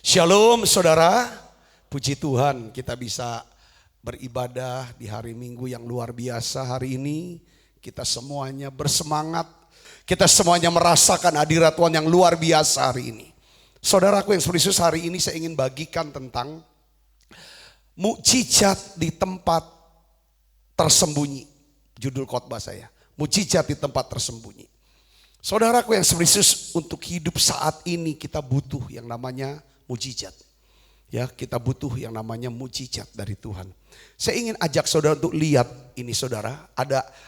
Shalom saudara, puji Tuhan kita bisa beribadah di hari Minggu yang luar biasa hari ini. Kita semuanya bersemangat, kita semuanya merasakan hadirat Tuhan yang luar biasa hari ini. Saudaraku yang serius, hari ini saya ingin bagikan tentang mukjizat di tempat tersembunyi. Judul khotbah saya, mukjizat di tempat tersembunyi. Saudaraku yang serius, untuk hidup saat ini kita butuh yang namanya mukjizat. Ya, kita butuh yang namanya mukjizat dari Tuhan. Saya ingin ajak saudara untuk lihat ini saudara,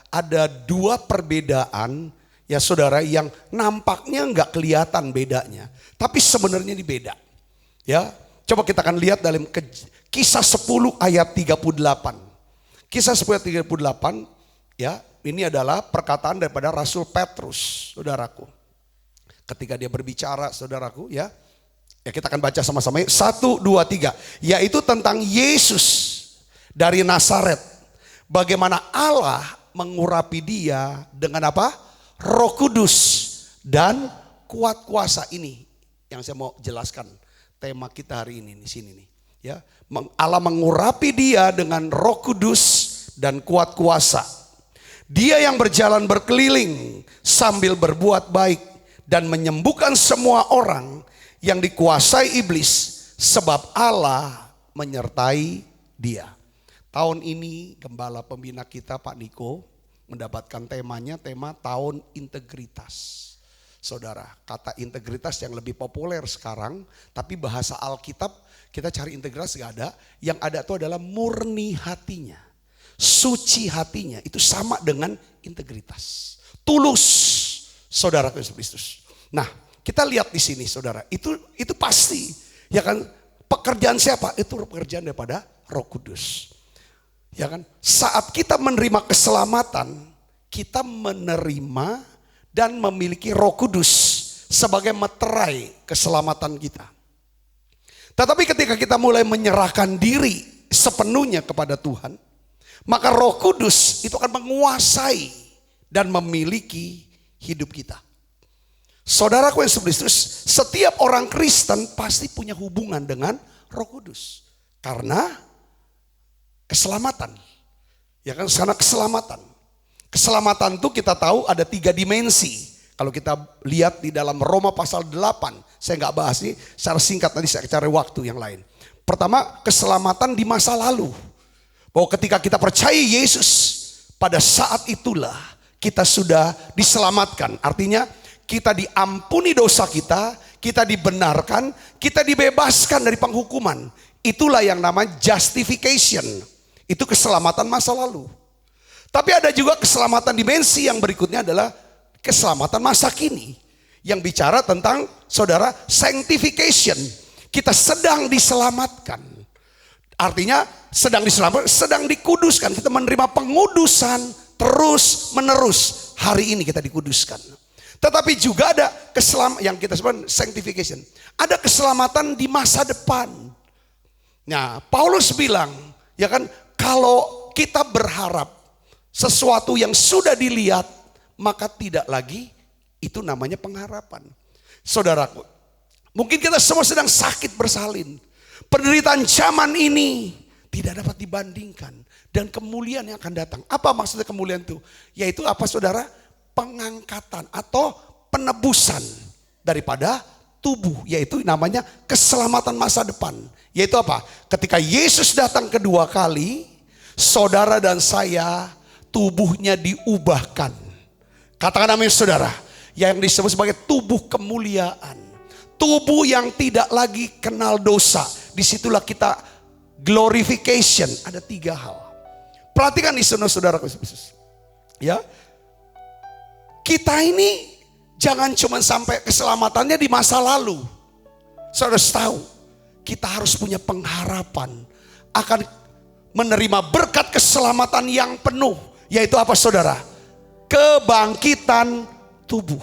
ada dua perbedaan ya saudara yang nampaknya nggak kelihatan bedanya, tapi sebenarnya ini beda. Ya, coba kita akan lihat dalam Kisah 10 ayat 38. Kisah 10 ayat 38, ya, ini adalah perkataan daripada Rasul Petrus, saudaraku. Ketika dia berbicara, saudaraku, ya kita akan baca sama-sama. 1, 2, 3. Yaitu tentang Yesus dari Nazaret. Bagaimana Allah mengurapi dia dengan apa? Roh Kudus dan kuat kuasa. Ini yang saya mau jelaskan. Tema kita hari ini di sini nih. Ya, Allah mengurapi dia dengan Roh Kudus dan kuat kuasa. Dia yang berjalan berkeliling sambil berbuat baik dan menyembuhkan semua orang yang dikuasai iblis, sebab Allah menyertai dia. Tahun ini gembala pembina kita Pak Niko mendapatkan tema tahun integritas. Saudara, kata integritas yang lebih populer sekarang, tapi bahasa Alkitab kita cari integritas gak ada. Yang ada itu adalah murni hatinya, suci hatinya, itu sama dengan integritas. Tulus, saudara Kristus. Nah, kita lihat di sini saudara, itu pasti ya kan, pekerjaan siapa? Itu pekerjaan daripada Roh Kudus. Ya kan? Saat kita menerima keselamatan, kita menerima dan memiliki Roh Kudus sebagai meterai keselamatan kita. Tetapi ketika kita mulai menyerahkan diri sepenuhnya kepada Tuhan, maka Roh Kudus itu akan menguasai dan memiliki hidup kita. Saudaraku yang serius, setiap orang Kristen pasti punya hubungan dengan Roh Kudus. Karena keselamatan. Ya kan, karena keselamatan. Keselamatan itu kita tahu ada 3 dimensi. Kalau kita lihat di dalam Roma pasal 8, saya nggak bahas ini secara singkat, nanti saya cari waktu yang lain. Pertama, keselamatan di masa lalu. Bahwa ketika kita percaya Yesus, pada saat itulah kita sudah diselamatkan. Artinya kita diampuni dosa kita dibenarkan, kita dibebaskan dari penghukuman. Itulah yang namanya justification. Itu keselamatan masa lalu. Tapi ada juga keselamatan dimensi yang berikutnya adalah keselamatan masa kini. Yang bicara tentang saudara sanctification. Kita sedang diselamatkan. Artinya sedang diselamatkan, sedang dikuduskan. Kita menerima pengudusan terus menerus. Hari ini kita dikuduskan. Tetapi juga ada keselamatan yang kita sebut sanctification. Ada keselamatan di masa depan. Nah, Paulus bilang, ya kan, kalau kita berharap sesuatu yang sudah dilihat, maka tidak lagi itu namanya pengharapan. Saudaraku, mungkin kita semua sedang sakit bersalin. Penderitaan zaman ini tidak dapat dibandingkan dan kemuliaan yang akan datang. Apa maksudnya kemuliaan itu? Yaitu apa saudara? Pengangkatan atau penebusan daripada tubuh, yaitu namanya keselamatan masa depan. Yaitu apa? Ketika Yesus datang kedua kali, saudara dan saya tubuhnya diubahkan. Katakan amin saudara. Yang disebut sebagai tubuh kemuliaan. Tubuh yang tidak lagi kenal dosa. Disitulah kita glorification. Ada 3 hal. Perhatikan di sana saudara Kristus. Ya. Kita ini jangan cuma sampai keselamatannya di masa lalu. Saudara harus tahu, kita harus punya pengharapan akan menerima berkat keselamatan yang penuh. Yaitu apa saudara? Kebangkitan tubuh.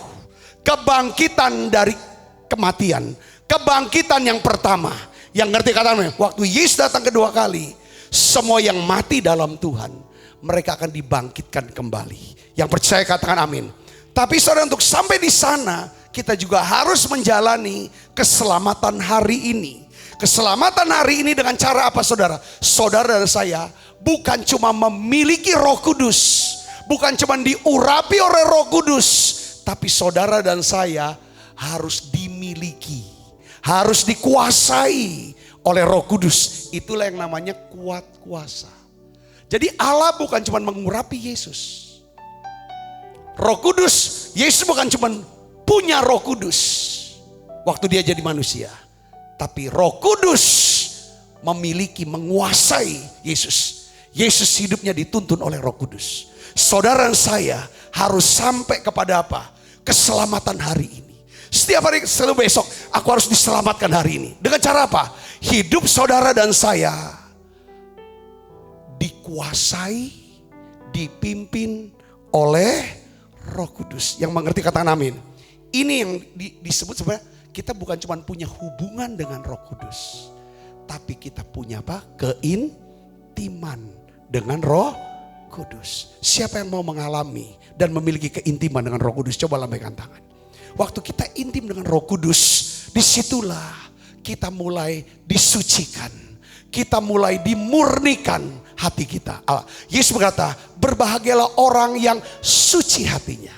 Kebangkitan dari kematian. Kebangkitan yang pertama. Yang ngerti katanya, waktu Yesus datang kedua kali, semua yang mati dalam Tuhan, mereka akan dibangkitkan kembali. Yang percaya katakan amin. Tapi saudara, untuk sampai di sana kita juga harus menjalani keselamatan hari ini. Keselamatan hari ini dengan cara apa saudara? Saudara dan saya bukan cuma memiliki Roh Kudus, bukan cuma diurapi oleh Roh Kudus, tapi saudara dan saya harus dimiliki, harus dikuasai oleh Roh Kudus. Itulah yang namanya kuat kuasa. Jadi Allah bukan cuma mengurapi Yesus. Roh Kudus, Yesus bukan cuma punya Roh Kudus waktu dia jadi manusia, tapi Roh Kudus memiliki, menguasai Yesus. Yesus hidupnya dituntun oleh Roh Kudus. Saudara dan saya harus sampai kepada apa? Keselamatan hari ini. Setiap hari, selalu besok aku harus diselamatkan hari ini. Dengan cara apa? Hidup saudara dan saya dikuasai, dipimpin oleh Roh Kudus. Yang mengerti katakan amin. Ini yang disebut sebenarnya kita bukan cuma punya hubungan dengan Roh Kudus, tapi kita punya apa? Keintiman dengan Roh Kudus. Siapa yang mau mengalami dan memiliki keintiman dengan Roh Kudus? Coba lambaikan tangan. Waktu kita intim dengan Roh Kudus, disitulah kita mulai disucikan, kita mulai dimurnikan hati kita. Yesus berkata, berbahagialah orang yang suci hatinya,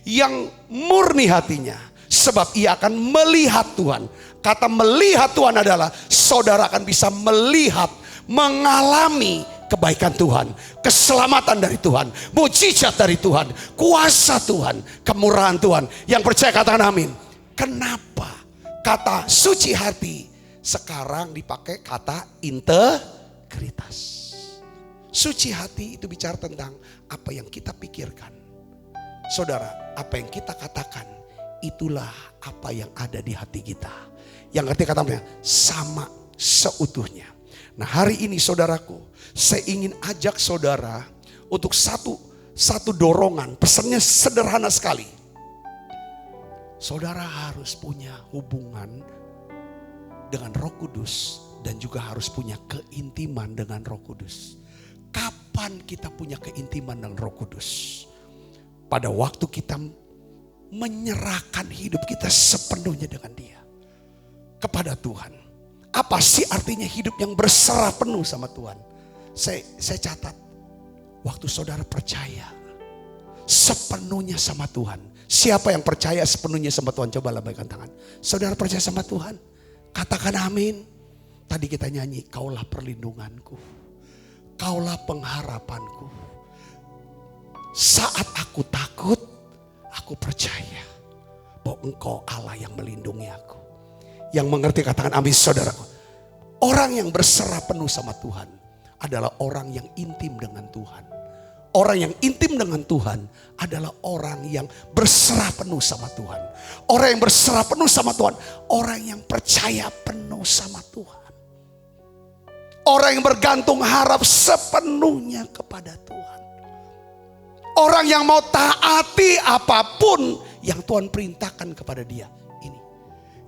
yang murni hatinya, sebab ia akan melihat Tuhan. Kata melihat Tuhan adalah saudara akan bisa melihat, mengalami kebaikan Tuhan, keselamatan dari Tuhan, mujizat dari Tuhan, kuasa Tuhan, kemurahan Tuhan. Yang percaya katakan amin. Kenapa kata suci hati sekarang dipakai kata integritas? Suci hati itu bicara tentang apa yang kita pikirkan. Saudara, apa yang kita katakan, itulah apa yang ada di hati kita. Yang ngerti katanya sama seutuhnya. Nah hari ini saudaraku, saya ingin ajak saudara untuk satu dorongan. Pesannya sederhana sekali. Saudara harus punya hubungan dengan Roh Kudus dan juga harus punya keintiman dengan Roh Kudus. Kapan kita punya keintiman dengan Roh Kudus? Pada waktu kita menyerahkan hidup kita sepenuhnya dengan Dia kepada Tuhan. Apa sih artinya hidup yang berserah penuh sama Tuhan? Saya catat, waktu saudara percaya sepenuhnya sama Tuhan. Siapa yang percaya sepenuhnya sama Tuhan? Coba lambaikan tangan. Saudara percaya sama Tuhan? Katakan amin. Tadi kita nyanyi, Kaulah perlindunganku, Kaulah pengharapanku. Saat aku takut, aku percaya bahwa Engkau Allah yang melindungi aku. Yang mengerti katakan amin saudaraku. Orang yang berserah penuh sama Tuhan adalah orang yang intim dengan Tuhan. Orang yang intim dengan Tuhan adalah orang yang berserah penuh sama Tuhan. Orang yang berserah penuh sama Tuhan, orang yang percaya penuh sama Tuhan. Orang yang bergantung harap sepenuhnya kepada Tuhan. Orang yang mau taati apapun yang Tuhan perintahkan kepada dia.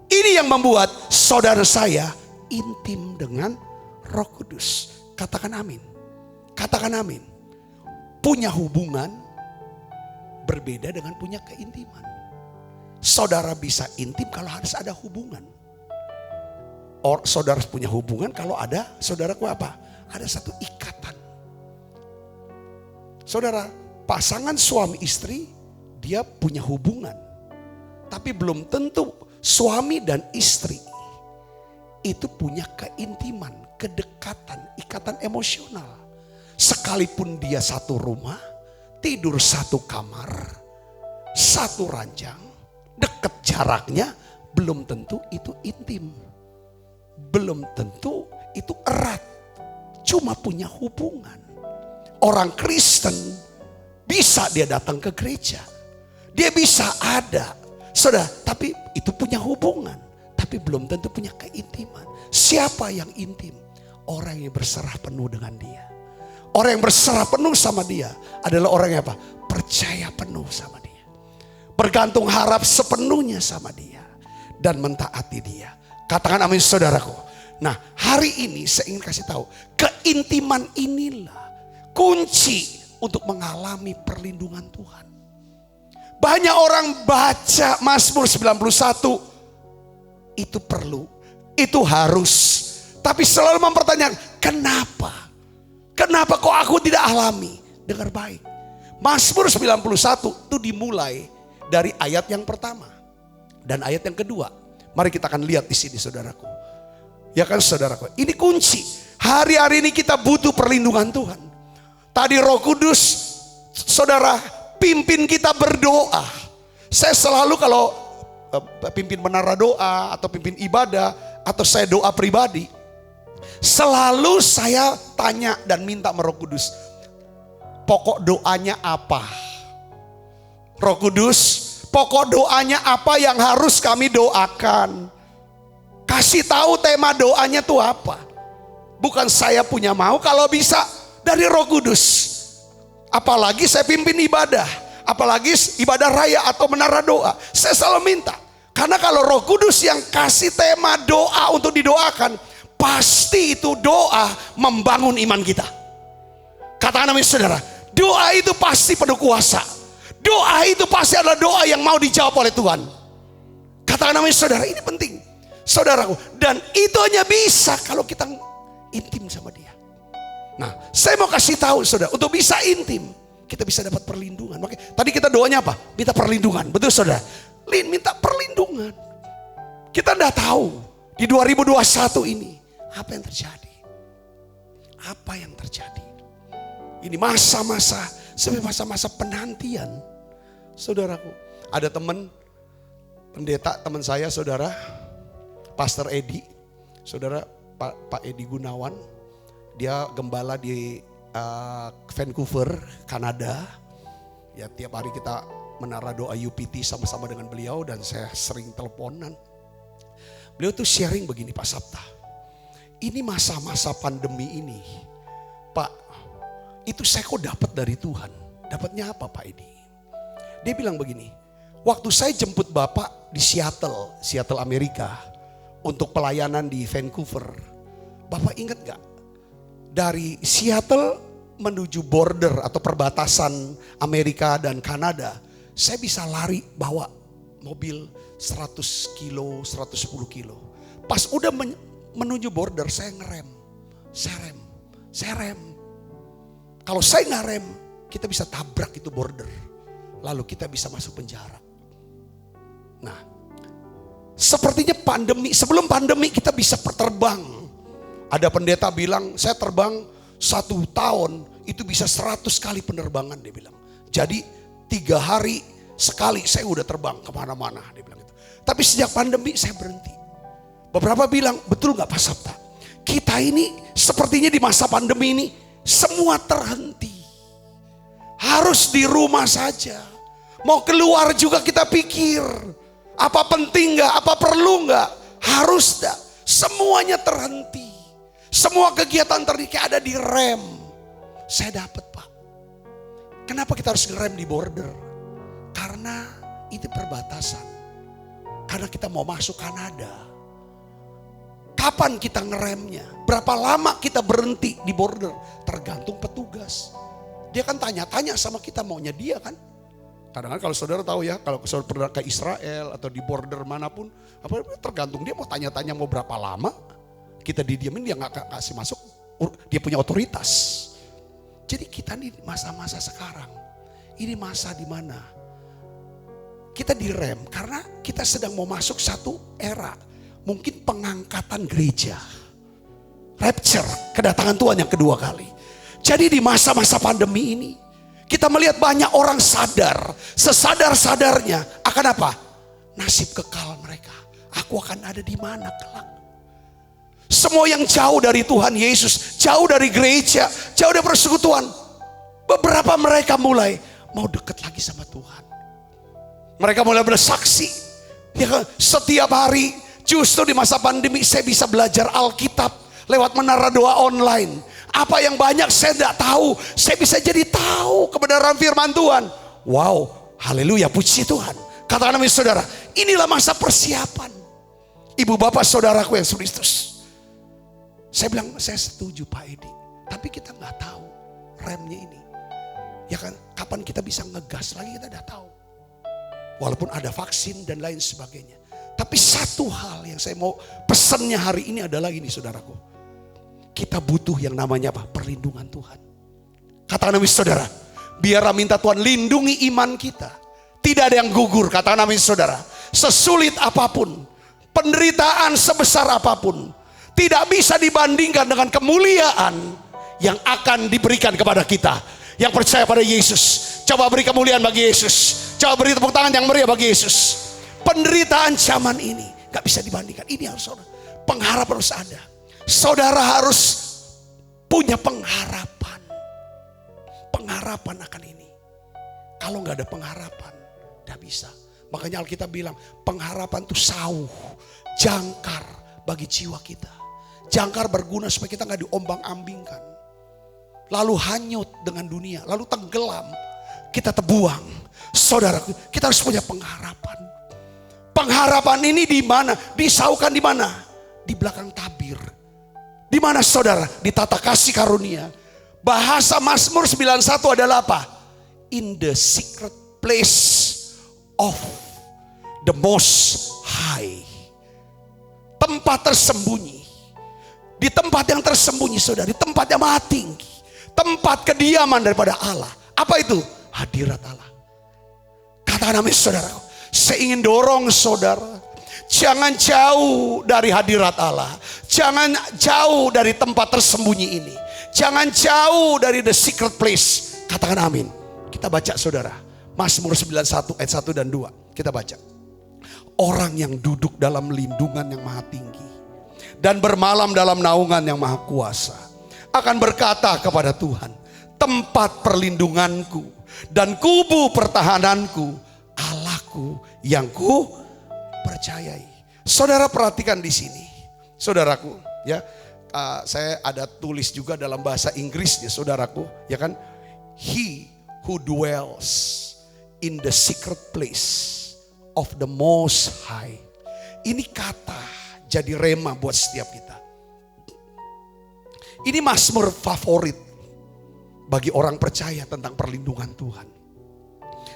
Ini yang membuat saudara saya intim dengan Roh Kudus. Katakan amin. Katakan amin. Punya hubungan berbeda dengan punya keintiman. Saudara bisa intim kalau harus ada hubungan. Saudara punya hubungan kalau ada, saudaraku apa? Ada satu ikatan. Saudara, pasangan suami istri, dia punya hubungan. Tapi belum tentu suami dan istri itu punya keintiman, kedekatan, ikatan emosional. Sekalipun dia satu rumah, tidur satu kamar, satu ranjang, dekat jaraknya, belum tentu itu intim. Belum tentu itu erat. Cuma punya hubungan. Orang Kristen bisa dia datang ke gereja. Dia bisa ada. Saudara, tapi itu punya hubungan. Tapi belum tentu punya keintiman. Siapa yang intim? Orang yang berserah penuh dengan dia. Orang yang berserah penuh sama dia adalah orang yang apa? Percaya penuh sama dia. Bergantung harap sepenuhnya sama dia. Dan mentaati dia. Katakan amin saudaraku. Nah hari ini saya ingin kasih tahu. Keintiman inilah kunci untuk mengalami perlindungan Tuhan. Banyak orang baca Mazmur 91. Itu perlu. Itu harus. Tapi selalu mempertanyakan, kenapa? Kenapa kok aku tidak alami? Dengar baik. Mazmur 91 itu dimulai dari ayat yang pertama dan ayat yang kedua. Mari kita akan lihat di sini saudaraku. Ya kan saudaraku, ini kunci. Hari-hari ini kita butuh perlindungan Tuhan. Tadi Roh Kudus, saudara, pimpin kita berdoa. Saya selalu kalau pimpin menara doa atau pimpin ibadah atau saya doa pribadi, selalu saya tanya dan minta sama Roh Kudus, pokok doanya apa? Roh Kudus, pokok doanya apa yang harus kami doakan? Kasih tahu tema doanya tuh apa? Bukan saya punya mau, kalau bisa dari Roh Kudus. Apalagi saya pimpin ibadah, apalagi ibadah raya atau menara doa, saya selalu minta. Karena kalau Roh Kudus yang kasih tema doa untuk didoakan, pasti itu doa membangun iman kita. Katakan amin saudara, doa itu pasti penuh kuasa. Doa itu pasti adalah doa yang mau dijawab oleh Tuhan. Katakan amin saudara, ini penting saudaraku. Dan itu hanya bisa kalau kita intim sama dia. Nah, saya mau kasih tahu saudara, untuk bisa intim, kita bisa dapat perlindungan. Makanya tadi kita doanya apa? Minta perlindungan, betul saudara? Minta perlindungan. Kita tidak tahu di 2021 ini apa yang terjadi. Apa yang terjadi? Ini masa-masa, sebenarnya masa-masa penantian. Saudaraku, ada teman pendeta, teman saya saudara, Pastor Edi, saudara Pak Edi Gunawan. Dia gembala di Vancouver, Kanada. Ya tiap hari kita menara doa UPT sama-sama dengan beliau dan saya sering teleponan. Beliau tuh sharing begini, Pak Sabta. Ini masa-masa pandemi ini, Pak, itu saya kok dapat dari Tuhan. Dapatnya apa Pak Edi? Dia bilang begini, waktu saya jemput Bapak di Seattle Amerika untuk pelayanan di Vancouver. Bapak ingat gak? Dari Seattle menuju border atau perbatasan Amerika dan Kanada, saya bisa lari bawa mobil 100 kilo, 110 kilo. Pas udah menuju border saya ngerem. Saya rem. Kalau saya nggak rem, kita bisa tabrak itu border. Lalu kita bisa masuk penjara. Nah, sepertinya sebelum pandemi kita bisa terbang. Ada pendeta bilang, saya terbang 1 tahun itu bisa 100 kali penerbangan, dia bilang. Jadi 3 hari sekali saya udah terbang kemana-mana, dia bilang itu. Tapi sejak pandemi saya berhenti. Beberapa bilang, betul gak Pak Sabta? Kita ini sepertinya di masa pandemi ini semua terhenti. Harus di rumah saja. Mau keluar juga kita pikir, apa penting gak, apa perlu gak, harus gak. Semuanya terhenti. Semua kegiatan terhenti ada di rem. Saya dapat Pak. Kenapa kita harus ngerem di border? Karena itu perbatasan. Karena kita mau masuk Kanada. Kapan kita ngeremnya? Berapa lama kita berhenti di border? Tergantung petugas. Dia kan tanya-tanya sama kita, maunya dia kan. Kadang-kadang kalau saudara tahu ya, kalau saudara pernah ke Israel atau di border manapun, tergantung dia mau tanya-tanya mau berapa lama. Kita didiamin, dia gak kasih masuk, dia punya otoritas. Jadi kita di masa-masa sekarang, ini masa di mana kita direm karena kita sedang mau masuk satu era, mungkin pengangkatan gereja, rapture, kedatangan Tuhan yang kedua kali. Jadi di masa-masa pandemi ini, kita melihat banyak orang sadar, sesadar-sadarnya akan apa? Nasib kekal mereka. Aku akan ada di mana kelak? Semua yang jauh dari Tuhan Yesus, jauh dari gereja, jauh dari persekutuan, beberapa mereka mulai mau dekat lagi sama Tuhan. Mereka mulai bersaksi. Ya, setiap hari justru di masa pandemi saya bisa belajar Alkitab lewat menara doa online. Apa yang banyak saya tidak tahu, saya bisa jadi tahu kebenaran firman Tuhan. Wow, haleluya, puji Tuhan. Katakan amin saudara, inilah masa persiapan. Ibu bapak saudaraku yang Kristus. Saya bilang, saya setuju Pak Edi. Tapi kita nggak tahu remnya ini. Ya kan, kapan kita bisa ngegas lagi kita nggak tahu. Walaupun ada vaksin dan lain sebagainya. Tapi satu hal yang saya mau pesannya hari ini adalah ini saudaraku. kita butuh yang namanya apa? Perlindungan Tuhan. Katakan amin saudara. Biar minta Tuhan lindungi iman kita. Tidak ada yang gugur, katakan amin saudara. Sesulit apapun, penderitaan sebesar apapun, tidak bisa dibandingkan dengan kemuliaan yang akan diberikan kepada kita yang percaya pada Yesus. Coba beri kemuliaan bagi Yesus. Coba beri tepuk tangan yang meriah bagi Yesus. Penderitaan zaman ini gak bisa dibandingkan. Ini harus saudara. Pengharapan harus ada. Saudara harus punya pengharapan. Pengharapan akan ini. Kalau gak ada pengharapan, gak bisa. Makanya Alkitab bilang pengharapan itu sauh, jangkar bagi jiwa kita. Jangkar berguna supaya kita gak diombang-ambingkan. Lalu hanyut dengan dunia, lalu tenggelam. Kita terbuang. Saudara, kita harus punya pengharapan. Pengharapan ini di mana? Disaukan di mana? Di belakang tabir. Di mana saudara? Di tata kasih karunia. Bahasa Mazmur 91 adalah apa? In the secret place of the most high. Tempat tersembunyi. Di tempat yang tersembunyi saudara. Di tempat yang maha tinggi. Tempat kediaman daripada Allah. Apa itu? Hadirat Allah. Katakan amin saudara. Saya ingin dorong saudara. Jangan jauh dari hadirat Allah. Jangan jauh dari tempat tersembunyi ini. Jangan jauh dari the secret place. Katakan amin. Kita baca saudara. Mazmur 91 ayat 1 dan 2. Kita baca. Orang yang duduk dalam lindungan yang maha tinggi. Dan bermalam dalam naungan yang maha kuasa. Akan berkata kepada Tuhan. Tempat perlindunganku. Dan kubu pertahananku. Allahku yang ku percayai. Saudara perhatikan di sini. Saudaraku ya. Saya ada tulis juga dalam bahasa Inggrisnya saudaraku. Ya kan. He who dwells in the secret place of the most high. Ini kata jadi rema buat setiap kita. Ini mazmur favorit bagi orang percaya tentang perlindungan Tuhan.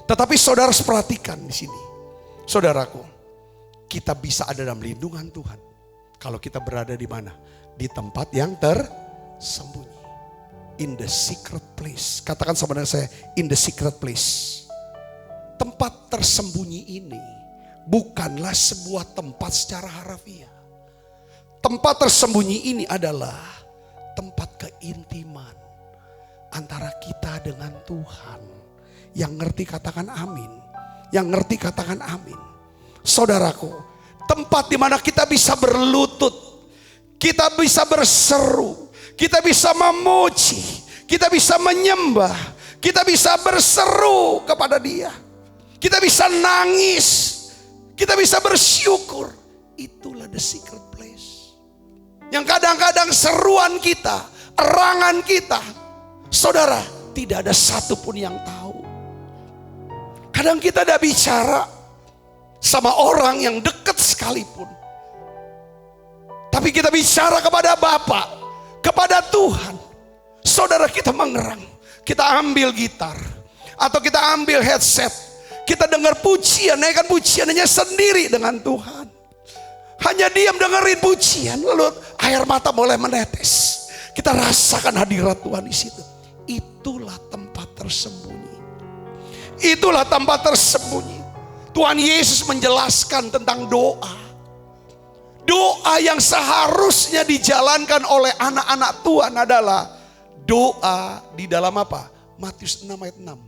Tetapi saudara harus perhatikan di sini. Saudaraku, kita bisa ada dalam lindungan Tuhan. Kalau kita berada di mana? Di tempat yang tersembunyi. In the secret place. Katakan sama dengan saya, in the secret place. Tempat tersembunyi ini bukanlah sebuah tempat secara harafiah. Tempat tersembunyi ini adalah tempat keintiman antara kita dengan Tuhan. Yang ngerti katakan amin. Yang ngerti katakan amin. Saudaraku, tempat di mana kita bisa berlutut, kita bisa berseru, kita bisa memuji, kita bisa menyembah, kita bisa berseru kepada Dia. Kita bisa nangis, kita bisa bersyukur. Itulah the secret place. Yang kadang-kadang seruan kita, erangan kita, saudara, tidak ada satupun yang tahu. Kadang kita tidak bicara sama orang yang dekat sekalipun. Tapi kita bicara kepada Bapa, kepada Tuhan. Saudara kita mengerang, kita ambil gitar. Atau kita ambil headset. Kita dengar pujian, naikkan pujiannya sendiri dengan Tuhan. Hanya diam dengerin pujian, lalu air mata mulai menetes. Kita rasakan hadirat Tuhan di situ. Itulah tempat tersembunyi. Itulah tempat tersembunyi. Tuhan Yesus menjelaskan tentang doa. Doa yang seharusnya dijalankan oleh anak-anak Tuhan adalah doa di dalam apa? Matius 6 ayat 6.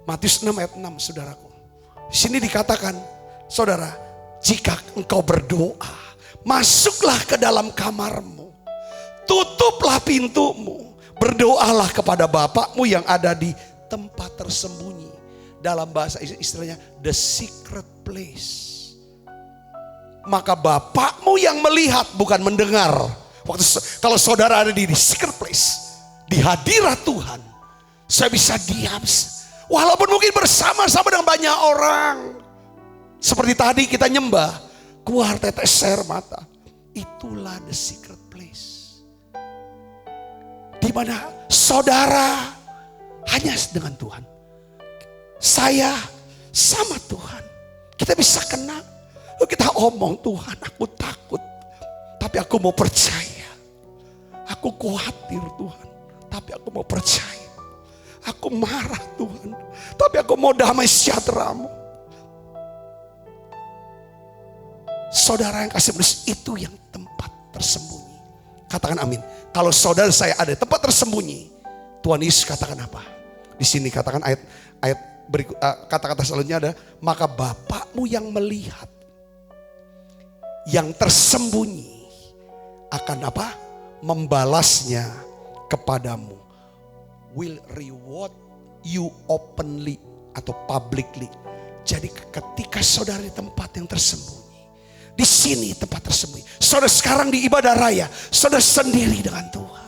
Matius 6 ayat 6 saudaraku. Di sini dikatakan, saudara, jika engkau berdoa, masuklah ke dalam kamarmu, tutuplah pintumu, berdoalah kepada Bapakmu yang ada di tempat tersembunyi. Dalam bahasa istilahnya the secret place. Maka Bapakmu yang melihat, bukan mendengar. Kalau saudara ada di secret place, di hadirat Tuhan, saya bisa diam. Walaupun mungkin bersama-sama dengan banyak orang. Seperti tadi kita nyembah, keluar tetes air mata. Itulah the secret place. Di mana saudara hanya dengan Tuhan. Saya sama Tuhan. Kita bisa kenal. Lalu kita omong, Tuhan aku takut. Tapi aku mau percaya. Aku khawatir Tuhan, tapi aku mau percaya. Aku marah Tuhan, tapi aku mau damai sejahtera-Mu. Saudara yang kasih beris, itu yang tempat tersembunyi. Katakan amin. Kalau saudara saya ada di tempat tersembunyi, Tuhan Yesus katakan apa? Di sini katakan ayat berikut, kata-kata selanjutnya ada, maka Bapakmu yang melihat yang tersembunyi akan apa? Membalasnya kepadamu. Will reward you openly atau publicly. Jadi ketika saudara di tempat yang tersembunyi, di sini tempat tersembunyi, saudara sekarang di ibadah raya, saudara sendiri dengan Tuhan.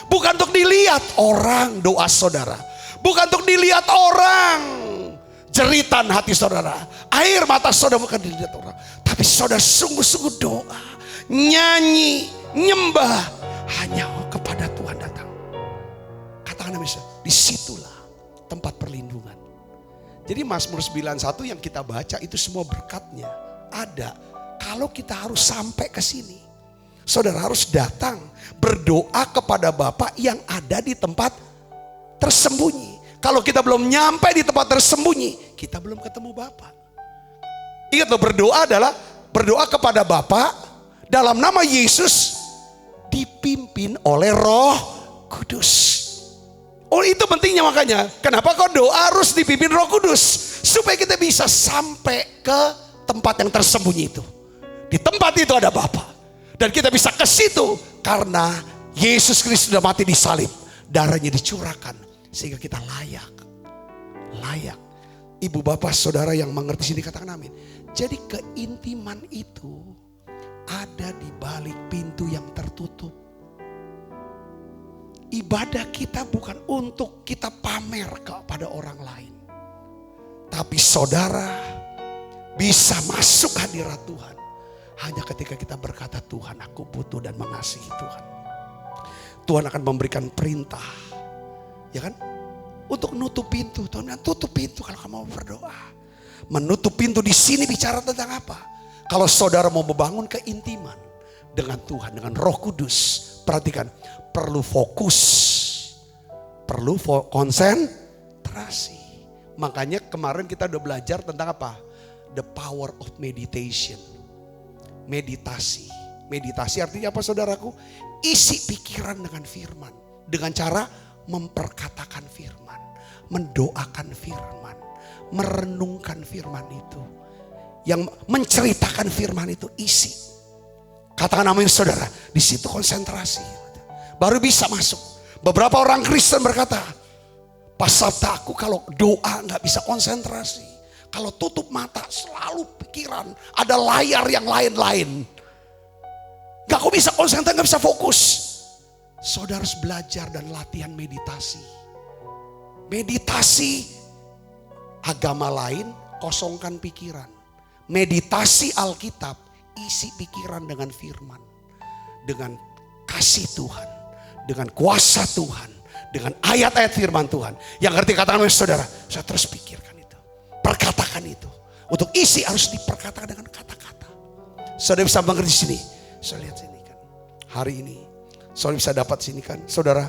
Bukan untuk dilihat orang doa saudara, bukan untuk dilihat orang jeritan hati saudara, air mata saudara bukan dilihat orang, tapi saudara sungguh-sungguh doa, nyanyi, nyembah hanya kepada Tuhan datang. Katakan bisa, disitulah tempat perlindungan. Jadi Mazmur 91 yang kita baca itu semua berkatnya ada. Kalau kita harus sampai ke sini, saudara harus datang berdoa kepada Bapa yang ada di tempat tersembunyi. Kalau kita belum nyampe di tempat tersembunyi, kita belum ketemu Bapa. Ingat loh, berdoa adalah berdoa kepada Bapa dalam nama Yesus, dipimpin oleh Roh Kudus. Oh, itu pentingnya, makanya kenapa kau doa harus dipimpin Roh Kudus, supaya kita bisa sampai ke tempat yang tersembunyi itu. Di tempat itu ada Bapa, dan kita bisa ke situ karena Yesus Kristus sudah mati di salib, darahnya dicurahkan sehingga kita layak. Ibu bapak saudara yang mengerti sini katakan amin. Jadi keintiman itu ada di balik pintu yang tertutup. Ibadah kita bukan untuk kita pamer kepada orang lain, tapi saudara bisa masuk hadirat Tuhan hanya ketika kita berkata, Tuhan aku butuh dan mengasihi Tuhan. Tuhan akan memberikan perintah, ya kan? Untuk nutup pintu. Tuhan tutup pintu kalau kamu mau berdoa. Menutup pintu di sini bicara tentang apa? Kalau saudara mau membangun keintiman dengan Tuhan, dengan Roh Kudus, perhatikan, perlu fokus, perlu konsentrasi. Makanya kemarin kita udah belajar tentang apa? The power of meditation. Meditasi. Meditasi artinya apa saudaraku? Isi pikiran dengan firman. Dengan cara memperkatakan firman. Mendoakan firman. Merenungkan firman itu. Yang menceritakan firman itu isi. Katakan amin saudara. Di situ konsentrasi. Baru bisa masuk. Beberapa orang Kristen berkata, Pastor aku kalau doa gak bisa konsentrasi. Kalau tutup mata selalu pikiran, ada layar yang lain-lain. Gak kok bisa konsentrasi, gak bisa fokus. Saudara harus belajar dan latihan meditasi. Meditasi agama lain, kosongkan pikiran. Meditasi Alkitab, isi pikiran dengan firman. Dengan kasih Tuhan, dengan kuasa Tuhan, dengan ayat-ayat firman Tuhan. Yang ngerti katakan saudara, saya terus pikirkan. Perkatakan itu. Untuk isi harus diperkatakan dengan kata-kata. Saudara bisa mengerti sini. Saya lihat sini kan. Hari ini. Saudara bisa dapat sini kan. Saudara.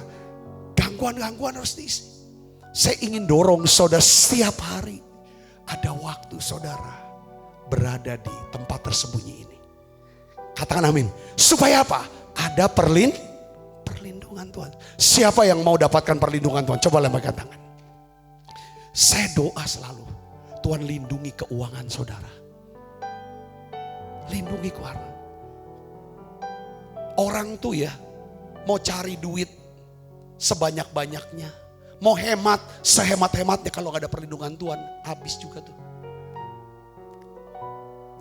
Gangguan-gangguan harus diisi. Saya ingin dorong saudara setiap hari. Ada waktu saudara berada di tempat tersembunyi ini. Katakan amin. Supaya apa? Ada perlindungan Tuhan. Siapa yang mau dapatkan perlindungan Tuhan? Coba lambaikan tangan. Saya doa selalu. Tuhan lindungi keuangan saudara. Lindungi keuangan. Orang tuh ya mau cari duit sebanyak-banyaknya. Mau hemat sehemat-hematnya, kalau gak ada perlindungan Tuhan habis juga tuh.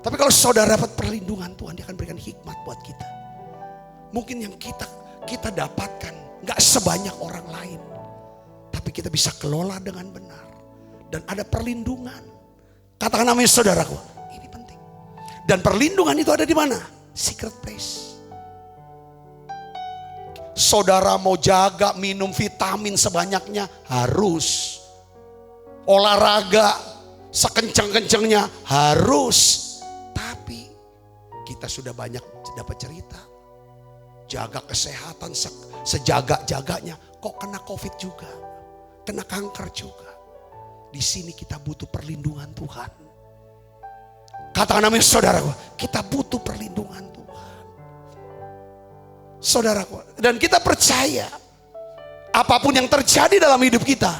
Tapi kalau saudara dapat perlindungan Tuhan, dia akan berikan hikmat buat kita. Mungkin yang kita dapatkan gak sebanyak orang lain, tapi kita bisa kelola dengan benar. Dan ada perlindungan. Katakan amin saudaraku. Ini penting. Dan perlindungan itu ada di mana? Secret place. Saudara mau jaga minum vitamin sebanyaknya, harus. Olahraga sekencang-kencangnya, harus. Tapi kita sudah banyak dapat cerita. jaga kesehatan sejaga-jaganya, kok kena COVID juga, kena kanker juga. Di sini kita butuh perlindungan Tuhan. Katakan amin saudaraku, kita butuh perlindungan Tuhan. Saudaraku, dan kita percaya apapun yang terjadi dalam hidup kita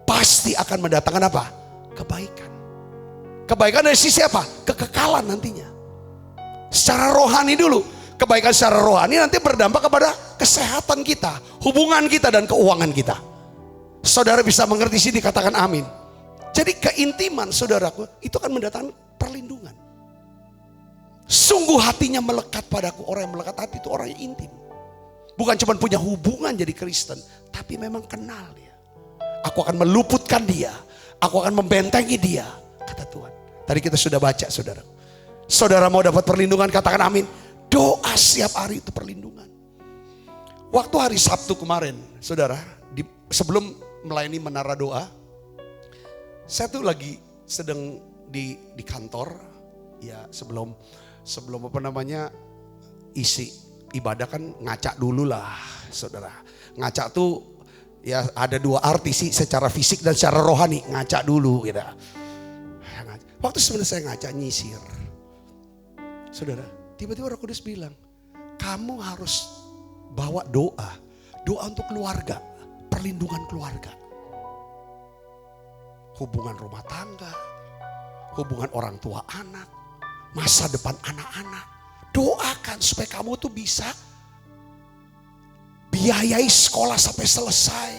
pasti akan mendatangkan apa? Kebaikan. Kebaikan dari sisi apa? Kekekalan nantinya. Secara rohani dulu. Kebaikan secara rohani nanti berdampak kepada kesehatan kita, hubungan kita dan keuangan kita. Saudara bisa mengerti sini, katakan amin. Jadi keintiman saudaraku itu kan mendatangkan perlindungan. Sungguh hatinya melekat padaku. Orang yang melekat hati itu orang yang intim. Bukan cuma punya hubungan jadi Kristen, tapi memang kenal dia. Aku akan meluputkan dia, aku akan membentengi dia, kata Tuhan. Tadi kita sudah baca saudara. Saudara mau dapat perlindungan, katakan amin. Doa setiap hari itu perlindungan. Waktu hari Sabtu kemarin, saudara, sebelum melayani menara doa, saya tuh lagi sedang di kantor, ya sebelum apa namanya isi ibadah kan ngaca dulu lah, saudara. Ngaca tuh ya ada dua arti sih, secara fisik dan secara rohani. Ngaca dulu, gitu. Waktu sebenarnya saya ngaca nyisir, saudara. Tiba-tiba Roh Kudus bilang, kamu harus bawa doa untuk keluarga, perlindungan keluarga. Hubungan rumah tangga, hubungan orang tua anak, masa depan anak-anak. Doakan supaya kamu tuh bisa biayai sekolah sampai selesai.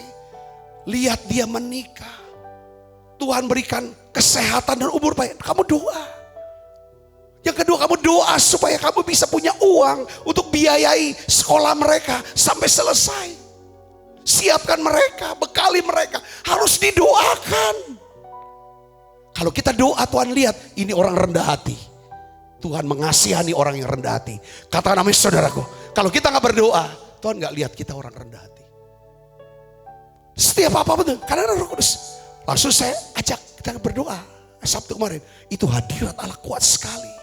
Lihat dia menikah. Tuhan berikan kesehatan dan umur panjang. Kamu doa. Yang kedua, kamu doa supaya kamu bisa punya uang untuk biayai sekolah mereka sampai selesai. Siapkan mereka, bekali mereka. Harus didoakan. Kalau kita doa, Tuhan lihat ini orang rendah hati. Tuhan mengasihani orang yang rendah hati. Katakan amin saudaraku. Kalau kita gak berdoa, Tuhan gak lihat kita orang rendah hati. Setiap apa betul, karena ada Roh Kudus. Langsung saya ajak kita berdoa. Sabtu kemarin, itu hadirat Allah kuat sekali.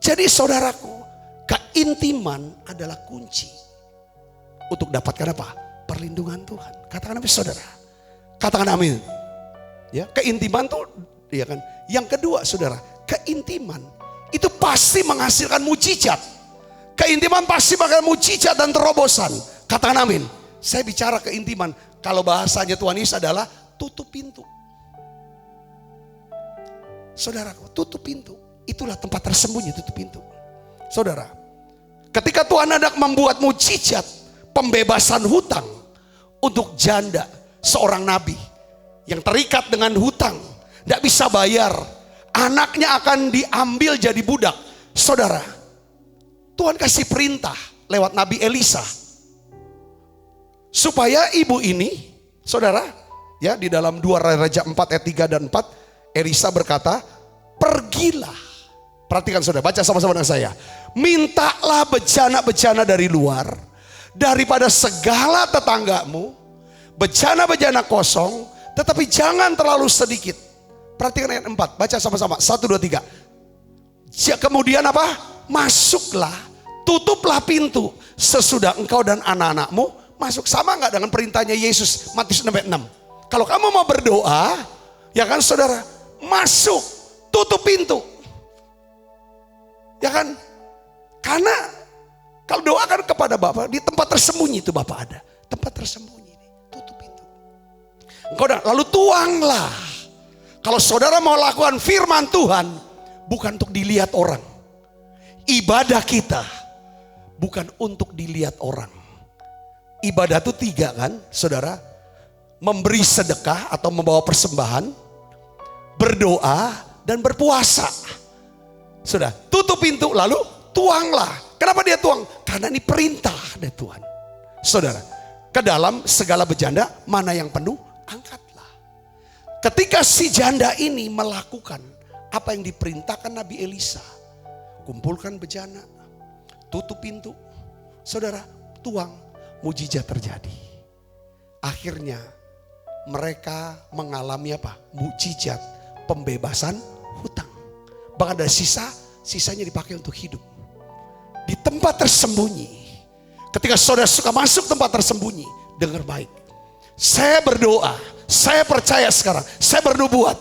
Jadi saudaraku, keintiman adalah kunci untuk dapatkan apa? Perlindungan Tuhan. Katakan amin saudara. Katakan amin. Ya, keintiman tuh, ya kan. Yang kedua saudara, keintiman itu pasti menghasilkan mujizat. Keintiman pasti menghasilkan mujizat dan terobosan. Katakan amin. Saya bicara keintiman, kalau bahasanya Tuhan Yesus adalah tutup pintu. Saudaraku, tutup pintu. Itulah tempat tersembunyi, tutup pintu. Saudara, ketika Tuhan hendak membuat mujizat pembebasan hutang untuk janda seorang nabi yang terikat dengan hutang, tidak bisa bayar, anaknya akan diambil jadi budak. Saudara, Tuhan kasih perintah lewat Nabi Elisa supaya ibu ini, saudara, ya di dalam 2 Raja 4 ayat 3 dan 4, Elisa berkata, pergilah. Perhatikan saudara, baca sama-sama dengan saya. Mintalah bejana-bejana dari luar, daripada segala tetanggamu, bejana-bejana kosong, tetapi jangan terlalu sedikit. Perhatikan ayat 4, baca sama-sama, 1, 2, 3. Kemudian apa? Masuklah, tutuplah pintu, sesudah engkau dan anak-anakmu masuk. Sama gak dengan perintahnya Yesus, Matius 6 ayat 6. Kalau kamu mau berdoa, ya kan saudara, masuk, tutup pintu. Ya kan? Karena kalau doakan kepada Bapa, di tempat tersembunyi itu Bapa ada. Tempat tersembunyi ini, tutup pintu. Lalu tuanglah. Kalau saudara mau lakukan firman Tuhan, bukan untuk dilihat orang. Ibadah kita bukan untuk dilihat orang. Ibadah itu 3 kan, saudara. Memberi sedekah atau membawa persembahan, berdoa dan berpuasa. Sudah, tutup pintu lalu tuanglah. Kenapa dia tuang? Karena ini perintah dari Tuhan. Saudara, ke dalam segala bejana mana yang penuh, angkatlah. Ketika si janda ini melakukan apa yang diperintahkan Nabi Elisa, kumpulkan bejana, tutup pintu, saudara, tuang, mujizat terjadi. Akhirnya mereka mengalami apa? Mujizat pembebasan hutang. Bahkan ada sisanya dipakai untuk hidup. tempat tersembunyi. Ketika saudara suka masuk tempat tersembunyi, dengar baik. Saya berdoa, saya percaya sekarang, saya bernubuat,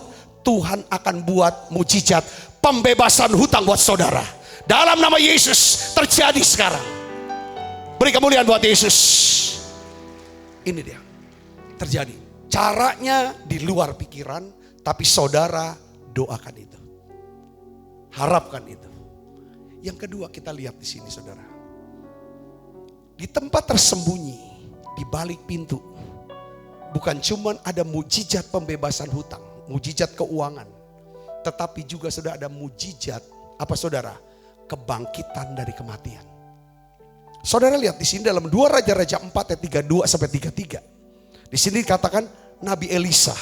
Tuhan akan buat mujizat pembebasan hutang buat saudara. Dalam nama Yesus terjadi sekarang. Beri kemuliaan buat Yesus. Ini dia, terjadi. Caranya di luar pikiran, tapi saudara doakan itu. Harapkan itu. Yang kedua kita lihat di sini saudara. Di tempat tersembunyi, di balik pintu, bukan cuman ada mujizat pembebasan hutang, mujizat keuangan, tetapi juga sudah ada mujizat apa saudara? Kebangkitan dari kematian. Saudara lihat di sini dalam 2 Raja-Raja 4 ayat 32 sampai 33. Di sini dikatakan Nabi Elisa,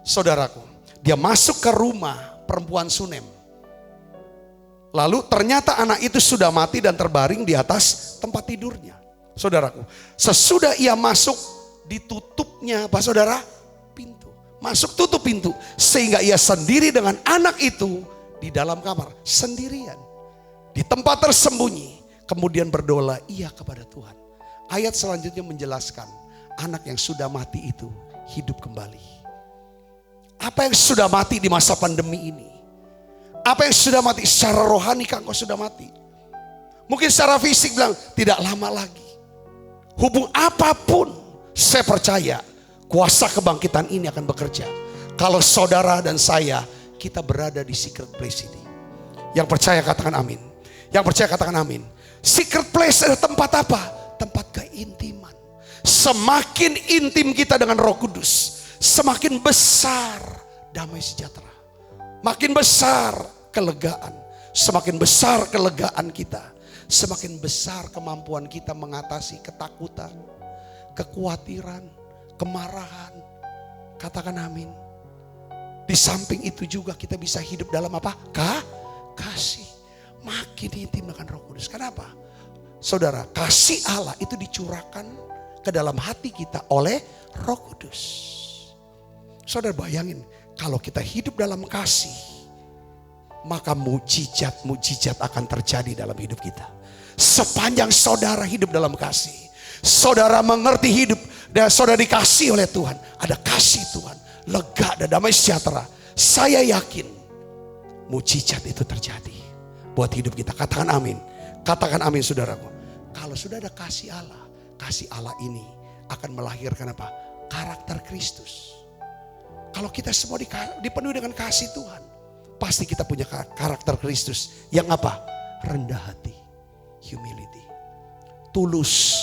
saudaraku, dia masuk ke rumah perempuan Sunem. Lalu ternyata anak itu sudah mati dan terbaring di atas tempat tidurnya. Saudaraku, sesudah ia masuk, ditutupnya apa saudara? Pintu. Masuk tutup pintu. Sehingga ia sendiri dengan anak itu di dalam kamar. Sendirian. Di tempat tersembunyi. Kemudian berdoa ia kepada Tuhan. Ayat selanjutnya menjelaskan. Anak yang sudah mati itu hidup kembali. Apa yang sudah mati di masa pandemi ini? Apa yang sudah mati secara rohani kan kau sudah mati. Mungkin secara fisik bilang tidak lama lagi. Hubung apapun saya percaya kuasa kebangkitan ini akan bekerja. Kalau saudara dan saya kita berada di secret place ini. Yang percaya katakan amin. Yang percaya katakan amin. Secret place adalah tempat apa? Tempat keintiman. Semakin intim kita dengan Roh Kudus, semakin besar damai sejahtera. Makin besar kelegaan. Semakin besar kelegaan kita, semakin besar kemampuan kita mengatasi ketakutan, kekhawatiran, kemarahan. Katakan amin. Di samping itu juga kita bisa hidup dalam apa? Kasih. Makin intim dengan Roh Kudus. Kenapa? Saudara, kasih Allah itu dicurahkan ke dalam hati kita oleh Roh Kudus. Saudara bayangin, kalau kita hidup dalam kasih, maka mujizat akan terjadi dalam hidup kita. Sepanjang saudara hidup dalam kasih, saudara mengerti hidup dan saudara dikasih oleh Tuhan, ada kasih Tuhan, lega dan damai sejahtera. Saya yakin mujizat itu terjadi buat hidup kita. Katakan amin. Katakan amin saudaraku. Kalau sudah ada kasih Allah ini akan melahirkan apa? Karakter Kristus. Kalau kita semua dipenuhi dengan kasih Tuhan, pasti kita punya karakter Kristus yang apa? Rendah hati, humility, tulus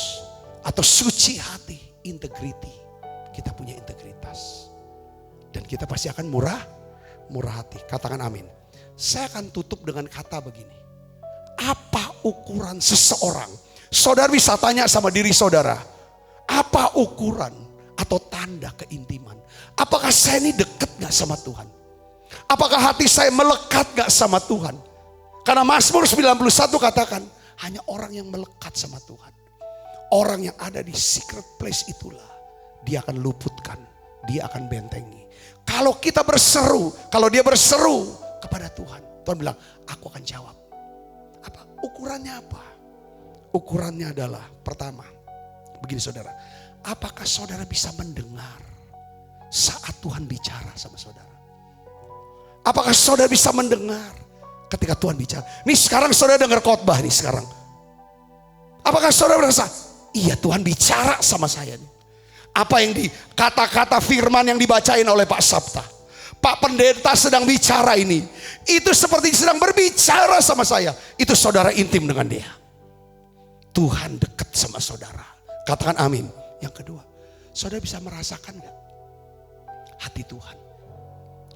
atau suci hati, integrity. Kita punya integritas dan kita pasti akan murah hati. Katakan amin. Saya akan tutup dengan kata begini. Apa ukuran seseorang? Saudara bisa tanya sama diri saudara, apa ukuran atau tanda keintiman? Apakah saya ini dekat gak sama Tuhan? Apakah hati saya melekat gak sama Tuhan? Karena Mazmur 91 katakan, hanya orang yang melekat sama Tuhan, orang yang ada di secret place itulah, dia akan luputkan, dia akan bentengi. Kalau kita berseru, kalau dia berseru kepada Tuhan, Tuhan bilang, aku akan jawab. Apa? Ukurannya apa? Ukurannya adalah pertama, begini saudara, apakah saudara bisa mendengar saat Tuhan bicara sama saudara? Apakah saudara bisa mendengar ketika Tuhan bicara? Nih sekarang saudara dengar khotbah nih sekarang. Apakah saudara merasa, iya Tuhan bicara sama saya nih. Apa yang di kata-kata firman yang dibacain oleh Pak Sabta, Pak Pendeta sedang bicara ini, itu seperti sedang berbicara sama saya. Itu saudara intim dengan dia. Tuhan dekat sama saudara. Katakan amin. Yang kedua, saudara bisa merasakan gak hati Tuhan?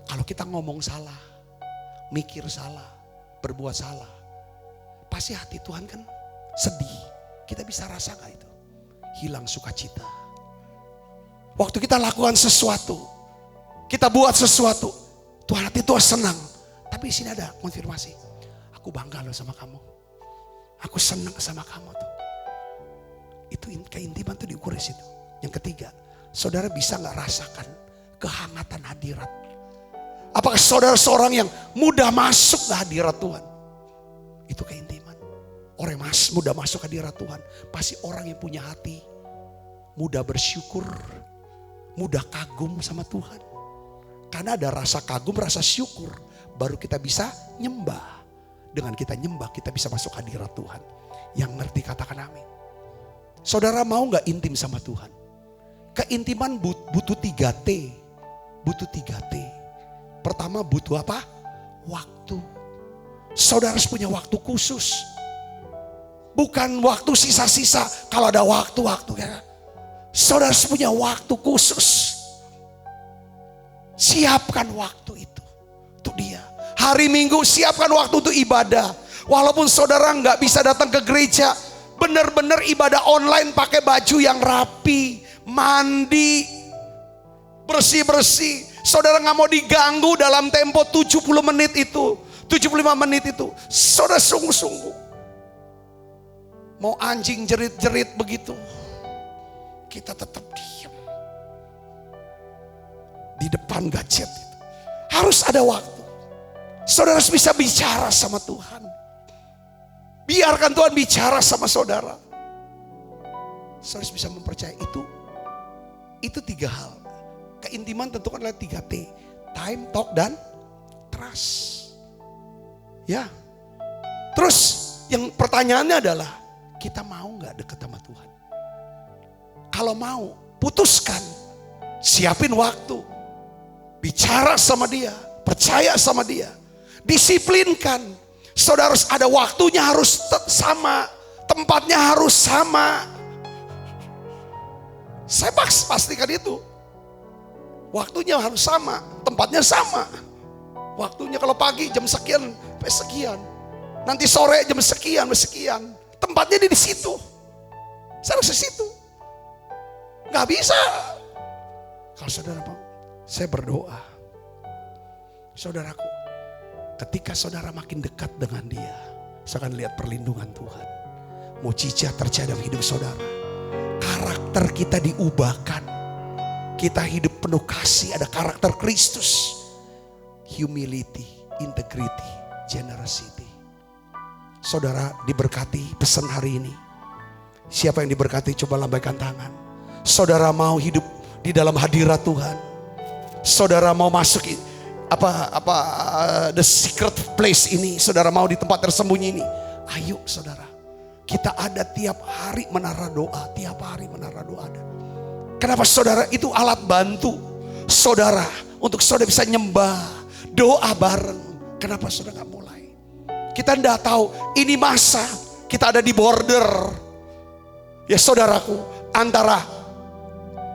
Kalau kita ngomong salah, mikir salah, berbuat salah, pasti hati Tuhan kan sedih. Kita bisa rasa gak itu? Hilang sukacita. Waktu kita lakukan sesuatu, kita buat sesuatu, Tuhan hati Tuhan senang. Tapi di sini ada konfirmasi. Aku bangga loh sama kamu. Aku senang sama kamu tuh. Itu keintiman tuh diukur di situ. Yang ketiga, saudara bisa gak rasakan kehangatan hadirat? Apakah saudara seorang yang mudah masuk ke hadirat Tuhan? Itu keintiman. Orang yang mudah masuk hadirat Tuhan pasti orang yang punya hati mudah bersyukur, mudah kagum sama Tuhan. Karena ada rasa kagum, rasa syukur, baru kita bisa nyembah. Dengan kita nyembah kita bisa masuk hadirat Tuhan. Yang ngerti katakan amin. Saudara mau gak intim sama Tuhan? Keintiman butuh 3T. Butuh 3T. Pertama butuh apa? Waktu. Saudara harus punya waktu khusus. Bukan waktu sisa-sisa. Kalau ada waktu-waktu ya. Saudara harus punya waktu khusus. Siapkan waktu itu. Untuk dia. Hari Minggu siapkan waktu untuk ibadah. Walaupun saudara gak bisa datang ke gereja. Benar-benar ibadah online pakai baju yang rapi. Mandi. Bersih-bersih. Saudara gak mau diganggu dalam tempo 70 menit itu. 75 menit itu. Saudara sungguh-sungguh. Mau anjing jerit-jerit begitu, kita tetap diam. Di depan gadget itu. Harus ada waktu. Saudara harus bisa bicara sama Tuhan. Biarkan Tuhan bicara sama saudara. Saudara harus bisa mempercayai itu. Itu 3 hal. Keintiman tentu adalah 3T. Time, talk, dan trust. Ya. Terus yang pertanyaannya adalah, kita mau gak deket sama Tuhan? Kalau mau, putuskan. Siapin waktu. Bicara sama dia. Percaya sama dia. Disiplinkan. Saudara harus ada waktunya, harus sama. Tempatnya harus sama. Saya pastikan itu. Waktunya harus sama. Tempatnya sama. Waktunya kalau pagi jam sekian sampai sekian. Nanti sore jam sekian sampai sekian. Tempatnya di situ. Saya harus di situ. Gak bisa. Kalau saudara mau, saya berdoa. Saudaraku, ketika saudara makin dekat dengan dia, saya akan lihat perlindungan Tuhan. Mujizat terjadi dalam hidup saudara. Karakter kita diubahkan. Kita hidup penuh kasih, ada karakter Kristus. Humility, integrity, generosity. Saudara diberkati pesan hari ini. Siapa yang diberkati coba lambaikan tangan. Saudara mau hidup di dalam hadirat Tuhan. Saudara mau masuk the secret place ini. Saudara mau di tempat tersembunyi ini. Ayo saudara. Kita ada tiap hari menara doa. Tiap hari menara doa ada. Kenapa saudara? Itu alat bantu saudara. Untuk saudara bisa nyembah. Doa bareng. Kenapa saudara gak mulai? Kita tidak tahu ini masa kita ada di border. Ya saudaraku, antara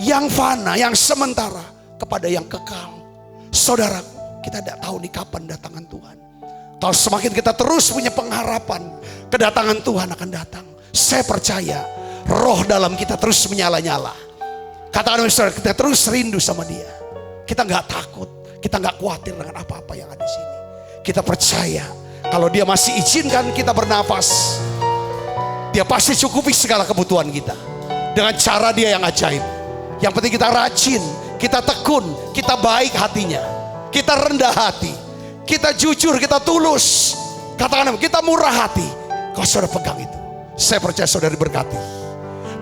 yang fana, yang sementara kepada yang kekal. Saudaraku, kita tidak tahu nih kapan datangan Tuhan. Kalau semakin kita terus punya pengharapan, kedatangan Tuhan akan datang. Saya percaya roh dalam kita terus menyala-nyala. Katakan saudara, kita terus rindu sama dia. Kita gak takut, kita gak khawatir dengan apa-apa yang ada di sini. Kita percaya kalau dia masih izinkan kita bernafas, dia pasti cukupi segala kebutuhan kita. Dengan cara dia yang ajaib. Yang penting kita rajin, kita tekun, kita baik hatinya. Kita rendah hati, kita jujur, kita tulus. Katakan kita murah hati. Kalau saudara pegang itu, saya percaya saudara diberkati.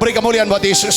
Beri kemuliaan buat Yesus.